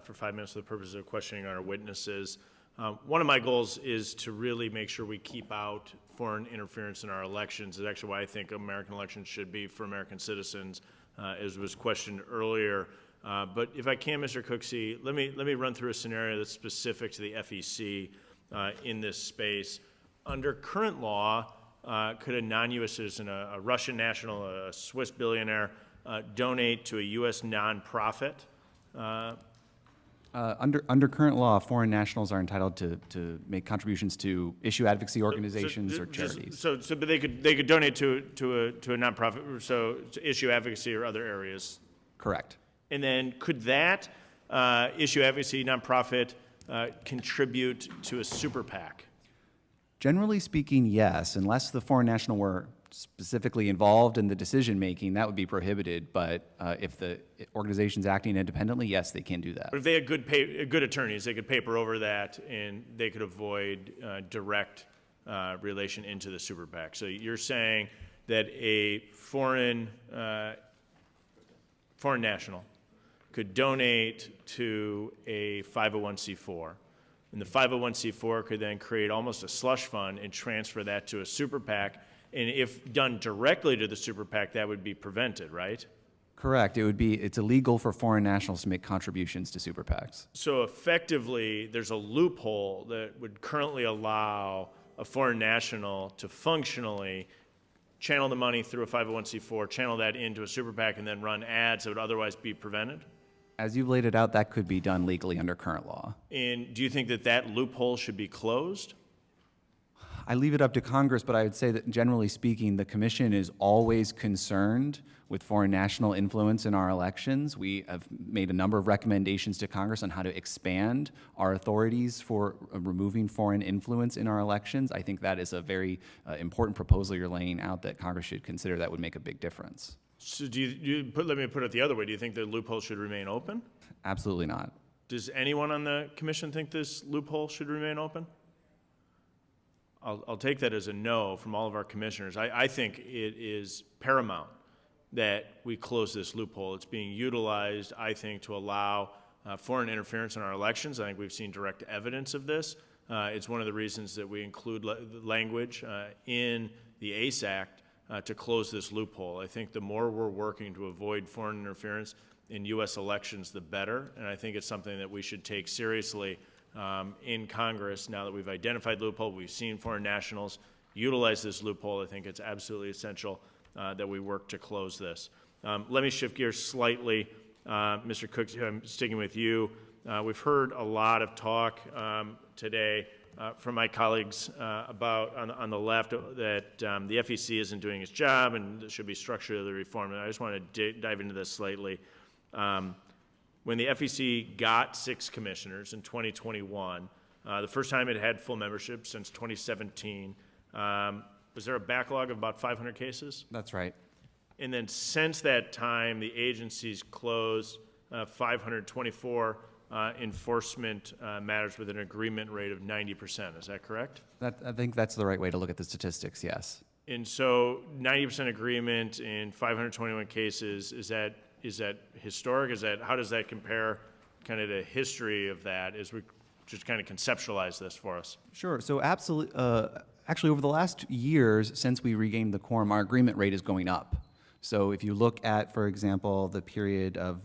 for 5 minutes for the purpose of questioning our witnesses. One of my goals is to really make sure we keep out foreign interference in our elections. It's actually why I think American elections should be for American citizens, as was questioned earlier. But if I can, Mr. Cooksey, let me run through a scenario that's specific to the FEC in this space. Under current law, could a non-U.S. citizen, a Russian national, a Swiss billionaire, donate to a U.S. nonprofit? Under current law, foreign nationals are entitled to make contributions to issue advocacy organizations or charities. But they could donate to a nonprofit, so to issue advocacy or other areas. Correct. And then could that issue advocacy nonprofit contribute to a super PAC? Generally speaking, yes, unless the foreign national were specifically involved in the decision making, that would be prohibited. But if the organization's acting independently, yes, they can do that. But if they had good attorneys, they could paper over that and they could avoid direct relation into the super PAC. So you're saying that a foreign national could donate to a 501c4, and the 501c4 could then create almost a slush fund and transfer that to a super PAC. And if done directly to the super PAC, that would be prevented, right? Correct. It's illegal for foreign nationals to make contributions to super PACs. So effectively, there's a loophole that would currently allow a foreign national to functionally channel the money through a 501c4, channel that into a super PAC, and then run ads that would otherwise be prevented? As you've laid it out, that could be done legally under current law. And do you think that that loophole should be closed? I leave it up to Congress, but I would say that generally speaking, the Commission is always concerned with foreign national influence in our elections. We have made a number of recommendations to Congress on how to expand our authorities for removing foreign influence in our elections. I think that is a very important proposal you're laying out that Congress should consider. That would make a big difference. So let me put it the other way. Do you think the loophole should remain open? Absolutely not. Does anyone on the Commission think this loophole should remain open? I'll take that as a no from all of our commissioners. I think it is paramount that we close this loophole. It's being utilized, I think, to allow foreign interference in our elections. I think we've seen direct evidence of this. It's one of the reasons that we include language in the ACE Act to close this loophole. I think the more we're working to avoid foreign interference in U.S. elections, the better. And I think it's something that we should take seriously in Congress. Now that we've identified the loophole, we've seen foreign nationals utilize this loophole. I think it's absolutely essential that we work to close this. Let me shift gears slightly. Mr. Cook, I'm sticking with you. We've heard a lot of talk today from my colleagues about on the left that the FEC isn't doing its job and there should be structurally reformed. And I just want to dive into this slightly. When the FEC got 6 commissioners in 2021, the first time it had full membership since 2017, was there a backlog of about 500 cases? That's right. And then since that time, the agency's closed 524 enforcement matters with an agreement rate of 90%. Is that correct? I think that's the right way to look at the statistics, yes. And so 90% agreement in 521 cases, is that historic? How does that compare kind of the history of that as we just kind of conceptualize this for us? Sure. So absolutely, actually over the last years since we regained the quorum, our agreement rate is going up. So if you look at, for example, the period of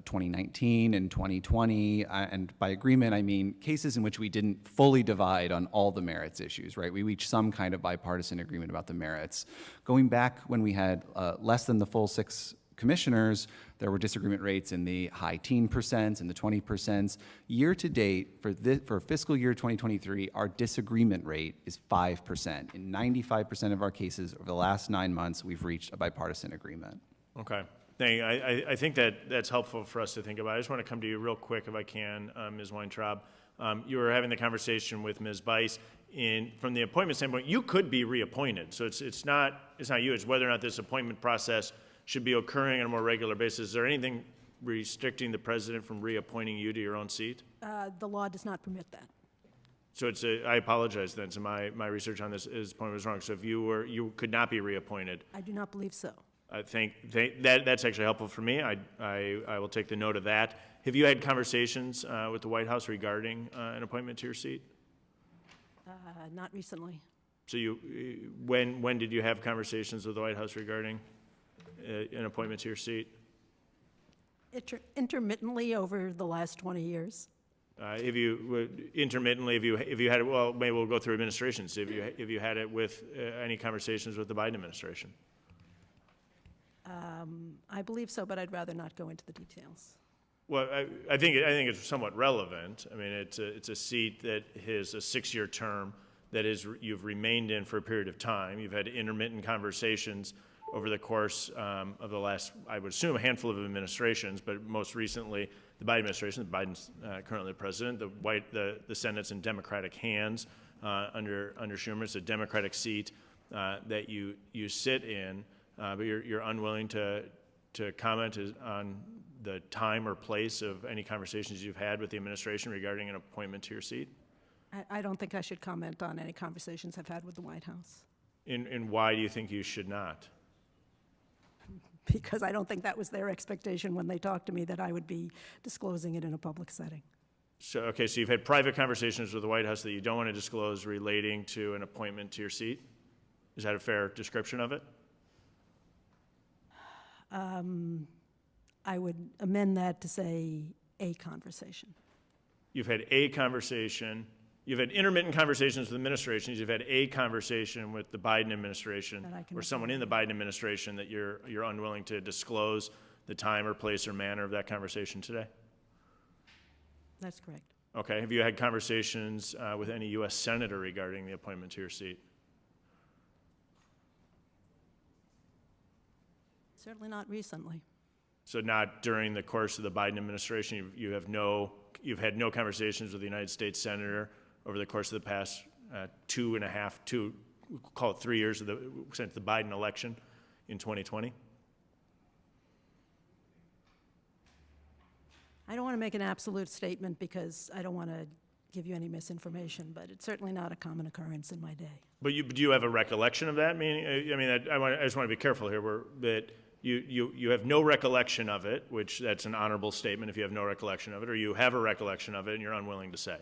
2019 and 2020, and by agreement I mean cases in which we didn't fully divide on all the merits issues, right? We reached some kind of bipartisan agreement about the merits. Going back when we had less than the full 6 commissioners, there were disagreement rates in the high teen percents and the 20%. Year to date, for fiscal year 2023, our disagreement rate is 5%. In 95% of our cases over the last 9 months, we've reached a bipartisan agreement. Okay. I think that's helpful for us to think about. I just want to come to you real quick, if I can, Ms. Weintraub. You were having the conversation with Ms. Bice. From the appointment standpoint, you could be reappointed. So it's not you. It's whether or not this appointment process should be occurring on a more regular basis. Is there anything restricting the president from reappointing you to your own seat? The law does not permit that. So I apologize then. So my research on this point was wrong. So if you could not be reappointed. I do not believe so. I think that's actually helpful for me. I will take the note of that. Have you had conversations with the White House regarding an appointment to your seat? Not recently. So when did you have conversations with the White House regarding an appointment to your seat? Intermittently over the last 20 years. Have you had it, well, maybe we'll go through administrations. Have you had it with any conversations with the Biden administration? I believe so, but I'd rather not go into the details. Well, I think it's somewhat relevant. I mean, it's a seat that has a 6-year term that you've remained in for a period of time. You've had intermittent conversations over the course of the last, I would assume, a handful of administrations, but most recently the Biden administration. Biden's currently the president. The Senate's in Democratic hands under Schumer. It's a Democratic seat that you sit in, but you're unwilling to comment on the time or place of any conversations you've had with the administration regarding an appointment to your seat? I don't think I should comment on any conversations I've had with the White House. And why do you think you should not? Because I don't think that was their expectation when they talked to me, that I would be disclosing it in a public setting. So, okay, so you've had private conversations with the White House that you don't want to disclose relating to an appointment to your seat? Is that a fair description of it? I would amend that to say a conversation. You've had a conversation. You've had intermittent conversations with administrations. You've had a conversation with the Biden administration or someone in the Biden administration that you're unwilling to disclose the time or place or manner of that conversation today? That's correct. Okay. Have you had conversations with any U.S. senator regarding the appointment to your seat? Certainly not recently. So not during the course of the Biden administration. You've had no conversations with the United States senator over the course of the past call it 3 years since the Biden election in 2020? I don't want to make an absolute statement because I don't want to give you any misinformation, but it's certainly not a common occurrence in my day. But do you have a recollection of that? I just want to be careful here. That you have no recollection of it, which that's an honorable statement if you have no recollection of it, or you have a recollection of it and you're unwilling to say.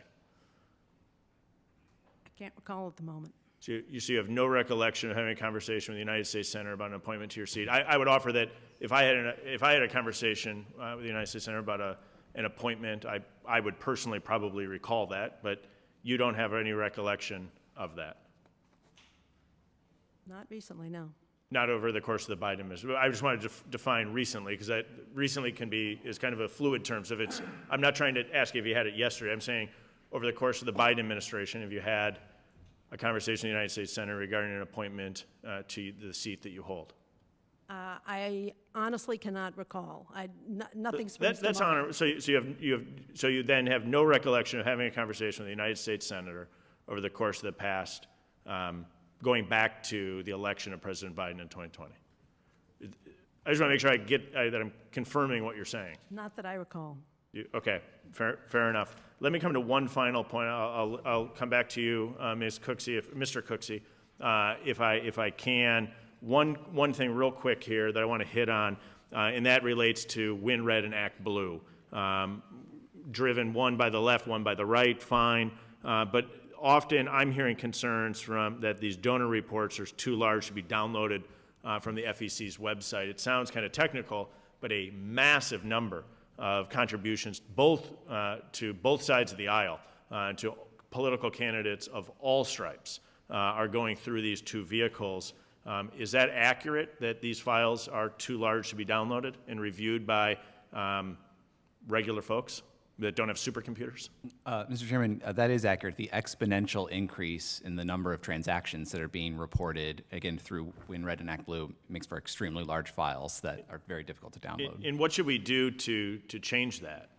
I can't recall at the moment. So you have no recollection of having a conversation with the United States Senator about an appointment to your seat. I would offer that if I had a conversation with the United States Senator about an appointment, I would personally probably recall that, but you don't have any recollection of that. Not recently, no. Not over the course of the Biden administration. I just wanted to define recently, because that recently is kind of a fluid term. So I'm not trying to ask you if you had it yesterday. I'm saying over the course of the Biden administration, have you had a conversation with the United States Senator regarding an appointment to the seat that you hold? I honestly cannot recall. Nothing springs to mind. That's honorable. So you then have no recollection of having a conversation with the United States Senator over the course of the past, going back to the election of President Biden in 2020. I just want to make sure that I'm confirming what you're saying. Not that I recall. Okay, fair enough. Let me come to one final point. I'll come back to you, Ms. Cooksey, Mr. Cooksey, if I can. One thing real quick here that I want to hit on, and that relates to Win Red and Act Blue. Driven one by the left, one by the right, fine. But often I'm hearing concerns that these donor reports are too large to be downloaded from the FEC's website. It sounds kind of technical, but a massive number of contributions to both sides of the aisle, to political candidates of all stripes, are going through these two vehicles. Is that accurate, that these files are too large to be downloaded and reviewed by regular folks that don't have supercomputers? Mr. Chairman, that is accurate. The exponential increase in the number of transactions that are being reported, again, through Win Red and Act Blue, makes for extremely large files that are very difficult to download. And what should we do to change that?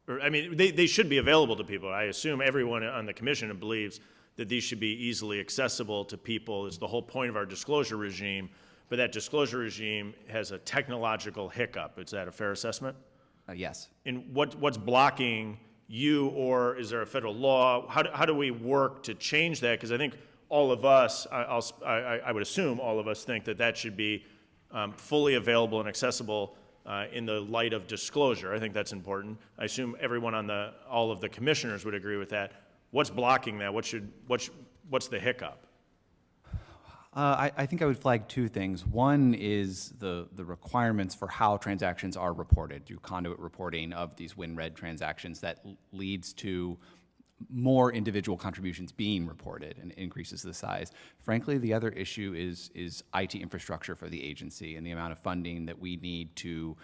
They should be available to people. I assume everyone on the commission believes that these should be easily accessible to people. Is the whole point of our disclosure regime. But that disclosure regime has a technological hiccup. Is that a fair assessment? Yes. And what's blocking you, or is there a federal law? How do we work to change that? Because I think all of us, I would assume all of us think that should be fully available and accessible in the light of disclosure. I think that's important. I assume everyone all of the commissioners would agree with that. What's blocking that? What's the hiccup? I think I would flag two things. One is the requirements for how transactions are reported through conduit reporting of these WinRed transactions that leads to more individual contributions being reported and increases the size. Frankly, the other issue is IT infrastructure for the agency and the amount of funding that we need to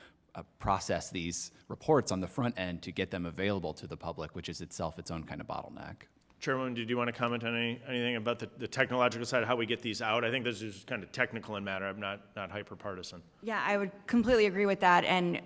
process these reports on the front end to get them available to the public, which is itself its own kind of bottleneck. Chairwoman, did you want to comment on anything about the technological side of how we get these out? I think this is kind of technical in matter. I'm not hyper-partisan. Yeah, I would completely agree with that. And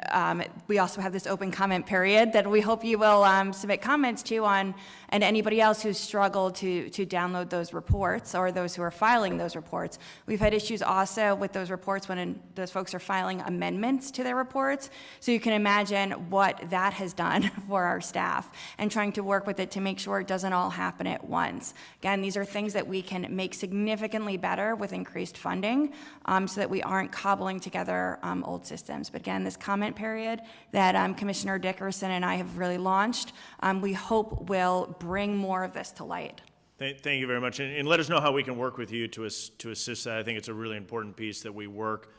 we also have this open comment period that we hope you will submit comments to on, and anybody else who's struggled to download those reports or those who are filing those reports. We've had issues also with those reports when those folks are filing amendments to their reports. So you can imagine what that has done for our staff and trying to work with it to make sure it doesn't all happen at once. Again, these are things that we can make significantly better with increased funding so that we aren't cobbling together old systems. But again, this comment period that Commissioner Dickerson and I have really launched, we hope will bring more of this to light. Thank you very much. And let us know how we can work with you to assist that. I think it's a really important piece that we work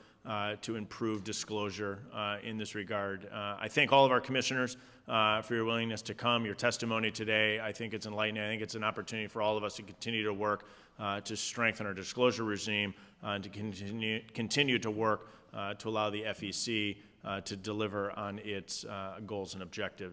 to improve disclosure in this regard. I thank all of our commissioners for your willingness to come, your testimony today. I think it's enlightening. I think it's an opportunity for all of us to continue to work to strengthen our disclosure regime and to continue to work to allow the FEC to deliver on its goals and objectives.